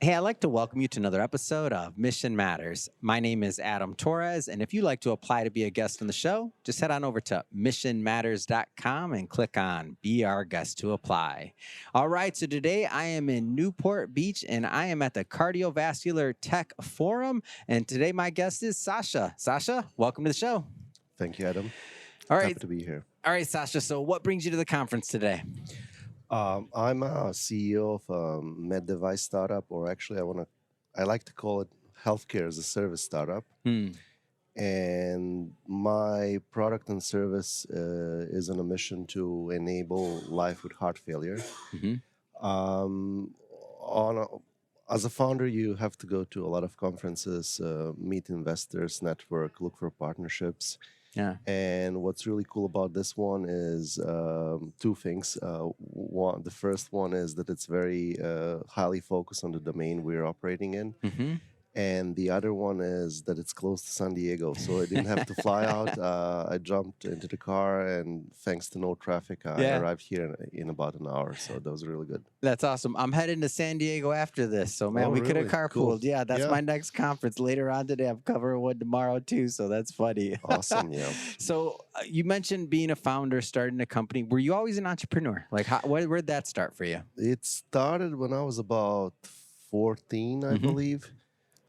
Hey, I'd like to welcome you to another episode of Mission Matters. My name is Adam Torres, and if you'd like to apply to be a guest on the show, just head on over to missionmatters.com and click on Be Our Guest to apply. All right, so today I am in Newport Beach, and I am at the Cardiovascular Tech Forum, and today my guest is Sasha. Sasha, welcome to the show. Thank you, Adam. All right, Happy to be here. Sasha, so what brings you to the conference today? I'm a CEO of a med device startup, or actually, I like to call it healthcare as a service startup. Hmm. And my product and service is on a mission to enable life with heart failure. Mm-hmm. Um, on a, as a founder, you have to go to a lot of conferences, meet investors, network, look for partnerships. Yeah. And what's really cool about this one is two things. The first one is that it's very highly focused on the domain we're operating in. Mm-hmm. And the other one is that it's close to San Diego. So I didn't have to fly out. I jumped into the car, and thanks to no traffic, I arrived here in about an hour. So that was really good. That's awesome. I'm heading to San Diego after this. So, man, Oh, we could have really? carpooled. Cool. Yeah, that's Yeah. my next conference later on today. I'm covering one tomorrow, too. So that's funny. Awesome. Yeah. So you mentioned being a founder, starting a company. Were you always an entrepreneur? Like, where'd that start for you? It started when I was about 14, I Mhm. believe.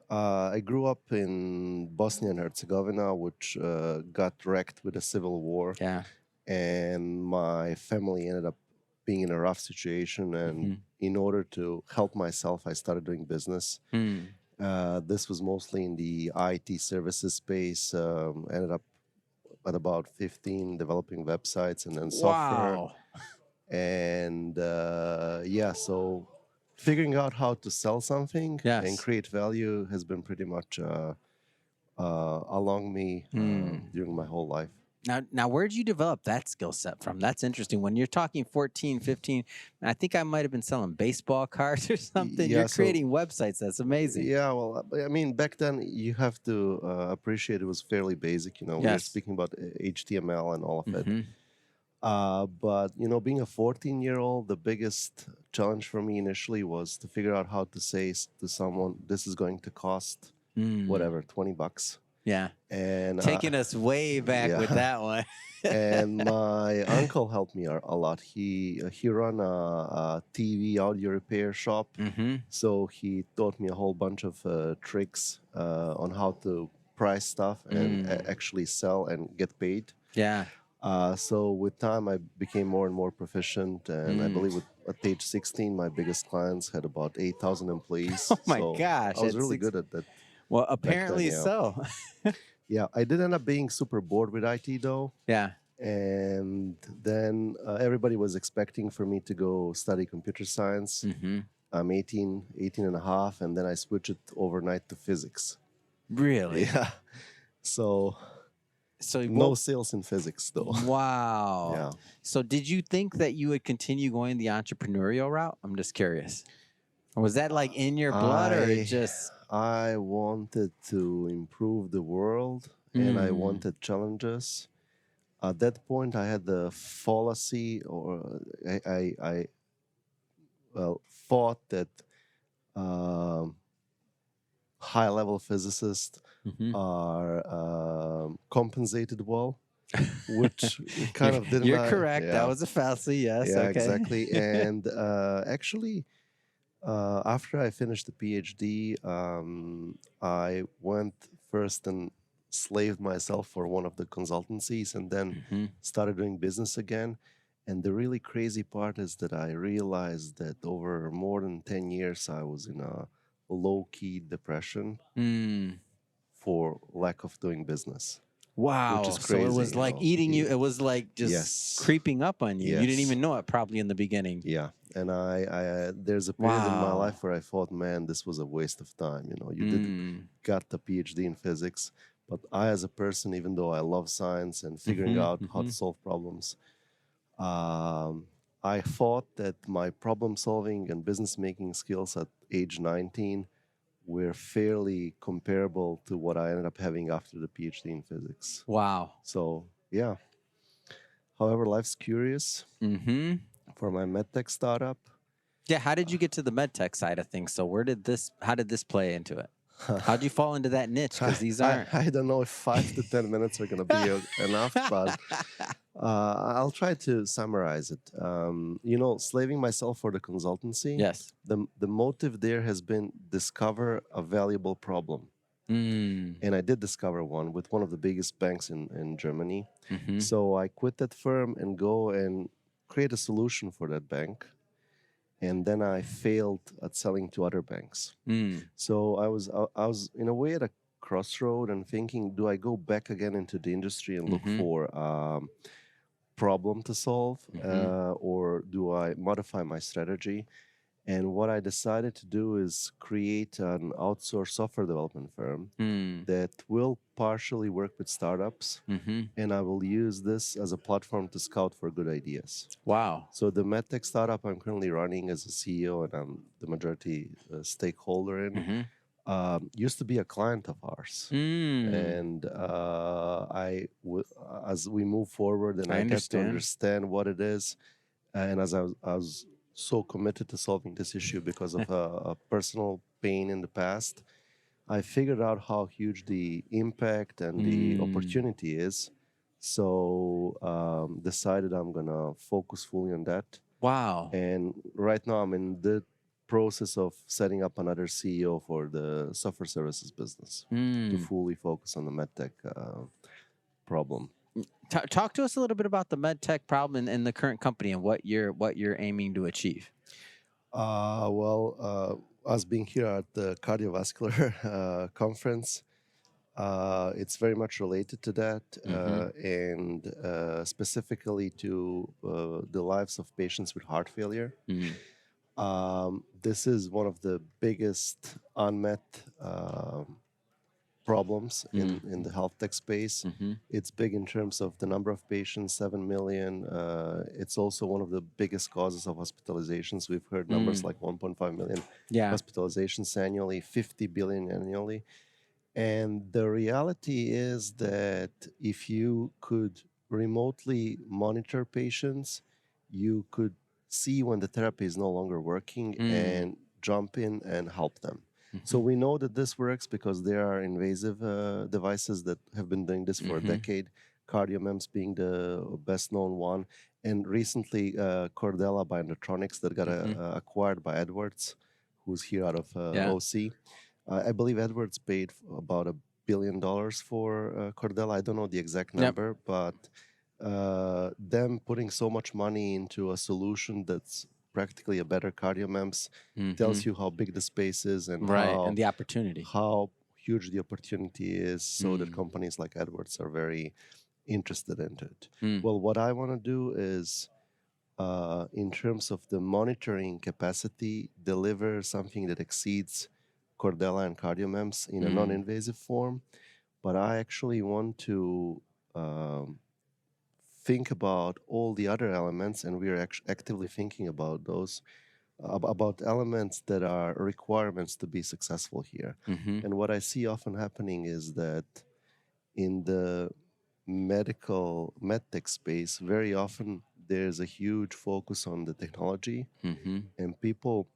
I grew up in Bosnia and Herzegovina, which got wrecked with a civil war. Yeah. And my family ended up being in a rough situation. And Mhm. in order to help myself, I started doing business. Hmm. This was mostly in the IT services space. Ended up at about 15 developing websites and then software. Wow. And so figuring out how to sell something and Yes. create value has been pretty much along me during my whole life. Now, where'd you develop that skill set from? That's interesting. When you're talking 14, 15, I think I might have been selling baseball cards or something. Yeah, You're so- creating websites. That's amazing. Yeah, well, I mean, back then you have to appreciate it was fairly basic. We were Yes. speaking about HTML and all of it. Mhm. But being a 14-year-old, the biggest challenge for me initially was to figure out how to say to someone, "This is going to cost Mm. whatever, $20." Yeah. And Taking us way back with yeah. that one. and my uncle helped me a lot. He run a TV audio repair shop, Mm-hmm. so he taught me a whole bunch of tricks on how to price stuff and actually sell and get paid. Yeah. So with time, I became more and more proficient, and I believe at age 16, my biggest clients had about 8,000 employees. Oh my So gosh, I was at really 6 good at that. Well, apparently yeah. so. Yeah, I did end up being super bored with IT though. Yeah. And then everybody was expecting for me to go study computer science. Mm-hmm. I'm 18 and a half, and then I switched it overnight to physics. Really? Yeah. So So no sales in physics though. Wow. Yeah. So did you think that you would continue going the entrepreneurial route? I'm just curious. Or was that like in your blood or it just I wanted to improve the world and I wanted challenges. At that point, I had the fallacy, or I thought that high-level physicists are compensated well, which kind of didn't. You're correct. Yeah. That was a fallacy. Yes. Yeah, Okay. exactly. And actually, after I finished the PhD, I went first and slaved myself for one of the consultancies and then started doing business again. And the really crazy part is that I realized that over more than 10 years, I was in a low-key depression for lack of doing business. Wow. Which is So it was crazy, like eating you. Yeah. It was like just Yes. creeping up on you. You didn't Yes. even know it probably in the beginning. Yeah, and I there's a period in my Wow. life where I thought, man, this was a waste of time. You got the PhD in physics, but I, as a person, even though I love science and figuring out how to solve problems, I thought that my problem solving and business making skills at age 19 were fairly comparable to what I ended up having after the PhD in physics. Wow. So yeah. However, life's curious. Mm-hmm. For my medtech startup, Yeah, how did you get to the med tech side of things? So how did this play into it? How'd you fall into that niche? Because these aren't. I don't know if 5 to 10 minutes are going to be enough, but I'll try to summarize it. Slaving myself for the consultancy, Yes. the motive there has been discover a valuable problem. Mm. And I did discover one with one of the biggest banks in Germany. Mm-hmm. So I quit that firm and go and create a solution for that bank. And then I failed at selling to other banks. Mm. So I was in a way at a crossroad and thinking, do I go back again into the industry and look Mm-hmm. for problem to solve, Mm-hmm. or do I modify my strategy? And what I decided to do is create an outsourced software development firm Mm. that will partially work with startups, Mm-hmm. and I will use this as a platform to scout for good ideas. Wow. So the medtech startup I'm currently running as a CEO and I'm the majority stakeholder in Mm-hmm. used to be a client of ours. Mm. And as we move forward and I I get to understand. understand what it is, and as I was so committed to solving this issue because of a personal pain in the past, I figured out how huge the impact and the Mm. opportunity is. So decided I'm gonna focus fully on that. Wow. And right now I'm in the process of setting up another CEO for the software services business to Mm. fully focus on the medtech problem. Talk to us a little bit about the med tech problem in the current company and what you're aiming to achieve. Us being here at the cardiovascular conference, it's very much related to that, Mm-hmm. and specifically to the lives of patients with heart failure. Mm. This is one of the biggest unmet problems Mm. in the health tech space. Mm-hmm. It's big in terms of the number of patients, 7 million. It's also one of the biggest causes of hospitalizations. We've heard numbers Mm. like 1.5 million Yeah. hospitalizations annually, 50 billion annually. And the reality is that if you could remotely monitor patients, you could see when the therapy is no longer working Mm. and jump in and help them. So Mm-hmm. we know that this works because there are invasive devices that have been doing this for a Mm-hmm. decade, CardioMEMS being the best known one. And recently, Cordella Bioelectronics that got Mm-hmm. acquired by Edwards, who's here out of Yeah. OC. I believe Edwards paid about $1 billion for Cordella. I don't know the exact Yep. number, but them putting so much money into a solution that's practically a better CardioMEMS Mm-hmm. tells you how big the space is and Right. And the opportunity. how huge the opportunity is, so that Mm. companies like Edwards are very interested in it. Mm. Well, what I want to do is, in terms of the monitoring capacity, deliver something that exceeds Cordella and CardioMEMS in a Mm. non-invasive form. But I actually want to um, think about all the other elements, and we are actively thinking about those, about elements that are requirements to be successful here. Mm-hmm. And what I see often happening is that in the medtech space, very often there's a huge focus on the technology, Mm-hmm. and people,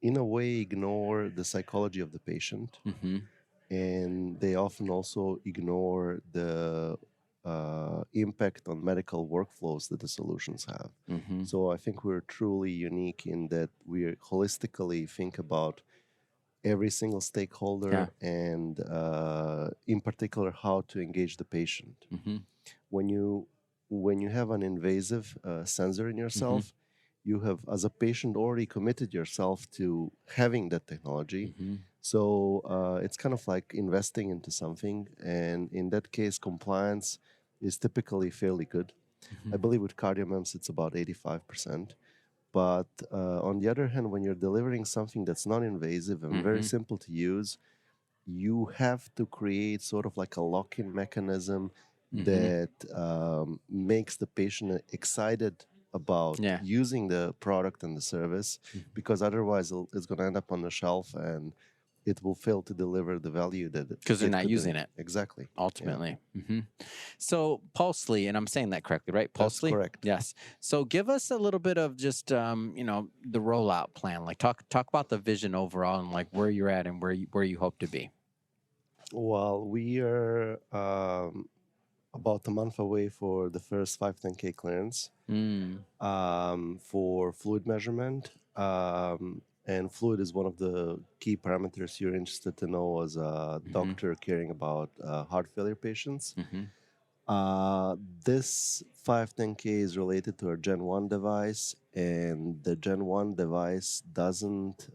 in a way, ignore the psychology of the patient, Mm-hmm. and they often also ignore the impact on medical workflows that the solutions have. Mm-hmm. So I think we're truly unique in that we holistically think about every single Yeah. stakeholder and, in particular, how to engage the patient. Mm-hmm. When you have an invasive sensor in Mm-hmm. yourself, you have, as a patient, already committed yourself to having that technology. Mm-hmm. So it's kind of like investing into something, and in that case, compliance is typically fairly good. I Mm-hmm. believe with CardioMEMS it's about 85%. But on the other hand, when you're delivering something that's non-invasive and very Mm-hmm. simple to use, you have to create sort of like a lock-in mechanism Mm-hmm. that makes the patient excited about Yeah. using the product and the service, Mm-hmm. because otherwise it's going to end up on the shelf and it will fail to deliver the value that because they're it not could using it exactly. Yeah, ultimately. So pulsely, and I'm saying that correctly, right? that's Pulsely. correct. Yes. So give us a little bit of just the rollout plan. Like talk about the vision overall and like where you're at and where you hope to be. Well, we are about a month away for the first 510K clearance Mm. for fluid measurement. And fluid is one of the key parameters you're interested to know as a doctor caring about heart failure patients. This 510K is related to our Gen 1 device, and the Gen 1 device doesn't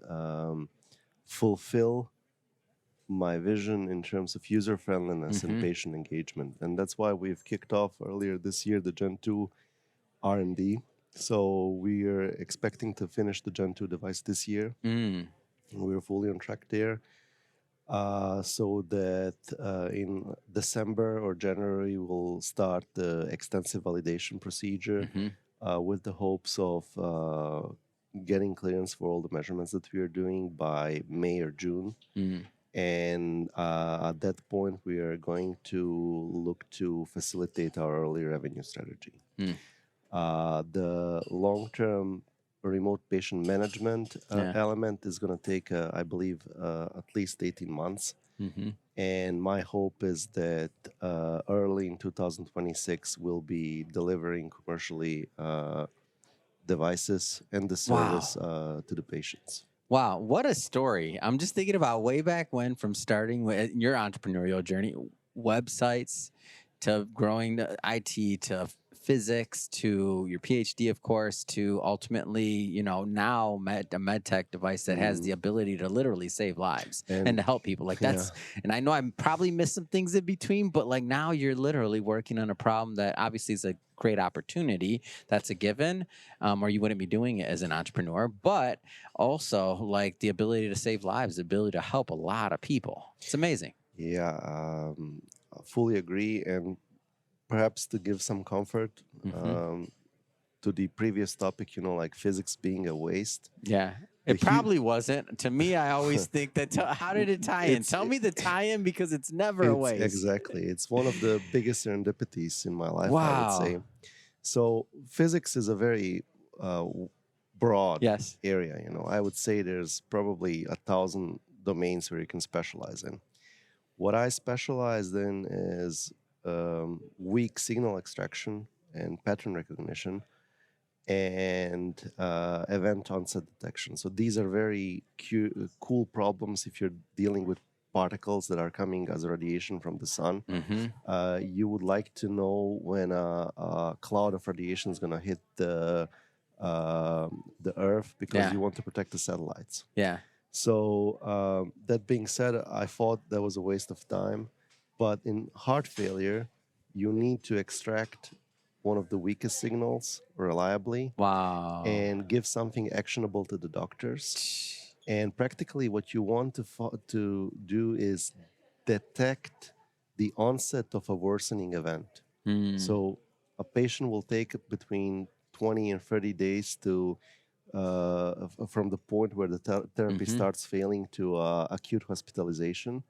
fulfill my vision in terms of user friendliness and patient engagement. And that's why we've kicked off earlier this year the Gen 2 R&D. So we are expecting to finish the Gen 2 device this year. And we're fully on track there. So that in December or January, we'll start the extensive validation procedure with the hopes of getting clearance for all the measurements that we are doing by May or June. And at that point, we are going to look to facilitate our early revenue strategy. The long-term remote patient management element is going to take, I believe, at least 18 months. And my hope is that early in 2026, we'll be delivering commercially devices and the service to the patients. Wow, what a story. I'm just thinking about way back when, from starting with your entrepreneurial journey, websites to growing the IT to physics to your PhD, of course, to ultimately, now a med tech device that has the ability to literally save lives and to help people. Like that's, and I know I probably missed some things in between, but like now you're literally working on a problem that obviously is a great opportunity. That's a given, or you wouldn't be doing it as an entrepreneur, but also like the ability to save lives, the ability to help a lot of people. It's amazing. Yeah, I fully agree. And perhaps to give some comfort to the previous topic, like physics being a waste. Yeah. It probably wasn't. To me, I always think that, how did it tie in? Tell me the tie-in because it's never a waste. Exactly. It's one of the biggest serendipities in my life, I would say. So physics is a very broad area. I would say there's probably 1,000 domains where you can specialize in. What I specialized in is weak signal extraction and pattern recognition and event onset detection. So these are very cool problems if you're dealing with particles that are coming as radiation from the sun. You would like to know when a cloud of radiation is going to hit the Earth because you want to protect the satellites. Yeah. So that being said, I thought that was a waste of time. But in heart failure, you need to extract one of the weakest signals reliably and give something actionable to the doctors. And practically what you want to do is detect the onset of a worsening event. So a patient will take between 20 and 30 days to from the point where the therapy starts failing to acute hospitalization.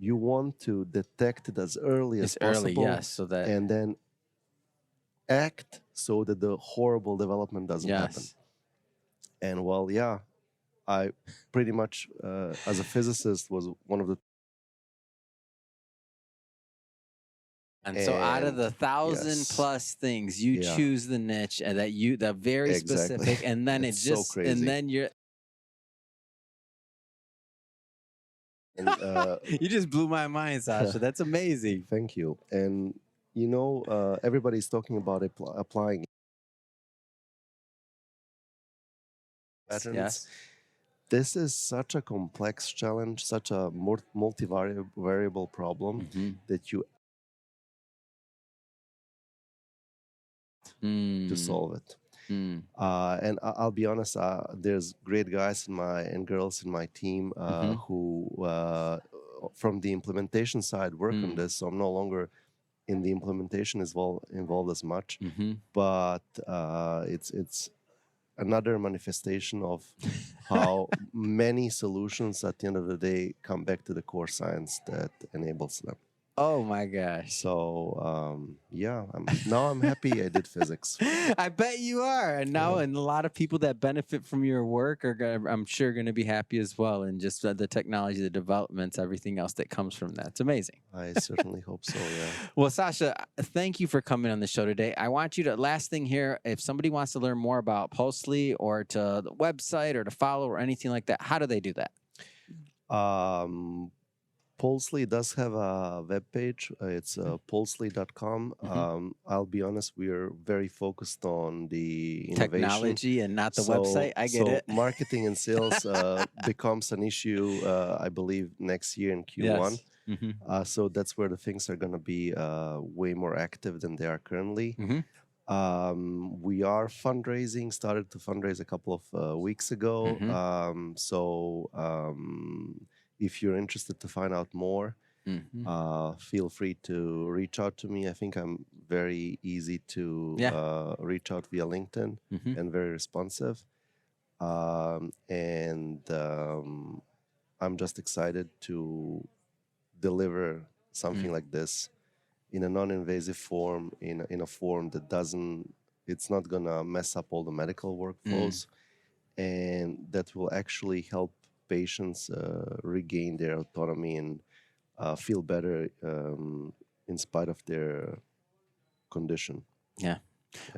You want to detect it as early as possible, so that and then act so that the horrible development doesn't happen. And well, yeah, I pretty much, as a physicist, was one of the. And so out of the 1,000+ things, you choose the niche and the very specific, and then it just, so and then you're. And, you just blew my mind, Sasha. That's amazing. Thank you. And everybody's talking about applying patterns. Yes. This is such a complex challenge, such a multi-variable problem that you to solve it. And I'll be honest, there's great guys and girls in my team who, from the implementation side, work on this. So I'm no longer in the implementation involved as much, but it's another manifestation of how many solutions at the end of the day come back to the core science that enables them. Oh my gosh. So yeah, now I'm happy I did physics. I bet you are. And now, Yeah. and a lot of people that benefit from your work are, I'm sure, going to be happy as well. And just the technology, the developments, everything else that comes from that. It's amazing. I certainly hope so. Yeah. Well, Sasha, thank you for coming on the show today. I want you to, last thing here, if somebody wants to learn more about Pulsely or to the website or to follow or anything like that, how do they do that? Pulsely does have a webpage. It's pulsely.com. I'll be honest, we are very focused on the innovation. Technology and not the website. I get it. Marketing and sales becomes an issue, I believe, next year in Q1. Yes. So that's where the things are going to be way more active than they are currently. We are fundraising, started to fundraise a couple of weeks ago. If you're interested to find out more, feel free to reach out to me. I think I'm very easy to reach out via LinkedIn and very responsive. I'm just excited to deliver something like this in a non-invasive form, in a form that it's not gonna mess up all the medical workflows, and that will actually help patients regain their autonomy and feel better in spite of their condition. Yeah.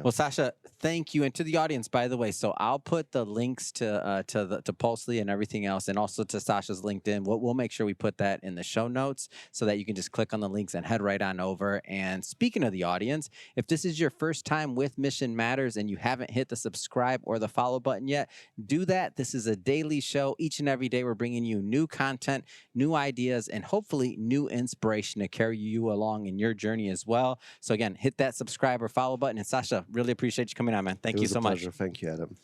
Well, Sasha, thank you, and to the audience, by the way. So I'll put the links to Pulsely and everything else, and also to Sasha's LinkedIn. We'll make sure we put that in the show notes so that you can just click on the links and head right on over. And speaking of the audience, if this is your first time with Mission Matters and you haven't hit the subscribe or the follow button yet, do that. This is a daily show. Each and every day, we're bringing you new content, new ideas, and hopefully new inspiration to carry you along in your journey as well. So again, hit that subscribe or follow button. And Sasha, really appreciate you coming on, man. Thank you so much. It was a pleasure. Thank you, Adam.